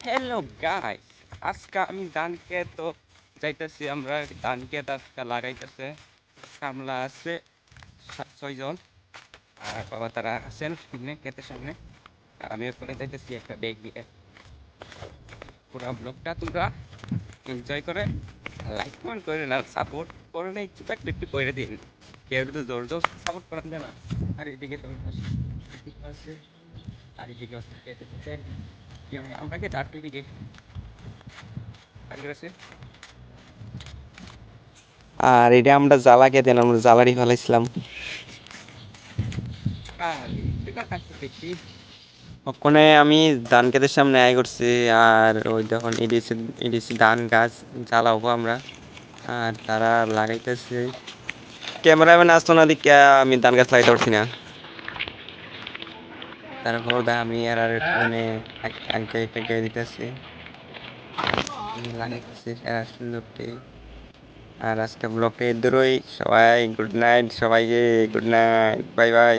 Hello guys, আজকে আমি ধান ক্ষেত যাইতেছি। আমরা ধান ক্ষেত আজকে লাগাইতেছে। কামলা আছে 6 জন, আর বাবা তারা আছেন সামনে ক্ষেতের সামনে। আর আমি ওখানে যাইতেছি একটা ব্যাগ দিয়ে। পুরো ব্লগটা তোমরা এনজয় করে লাইক কমেন্ট করে না, সাপোর্ট করে না, একটু একটু করে দিন। কেউ তো জোর জোর সাপোর্ট করেন না। আর এদিকে তো আছে, আর এদিকে আছে আমাকে চারটে দিকে আছে। আর এটা আমরা জ্বালা খেতেন, আমরা জ্বালারি ফেলাইছিলাম। ওখানে আমি ধান ক্ষেতের সামনে আয় করছি। আর ওই যখন ইডিসি ইডিসি ধান গাছ জ্বালাবো আমরা, আর তারা লাগাইতেছে। ক্যামেরাম্যান আসতো না দিকে আমি ধান গাছ লাগাইতে পারছি না। তারপর আমি আর মানে আগে দিতেছি, লাগাইতেছি সারা সুন্দরটি। আর আজকে ব্লগটা এর সবাই গুড নাইট, সবাইকে গুড নাইট, বাই বাই।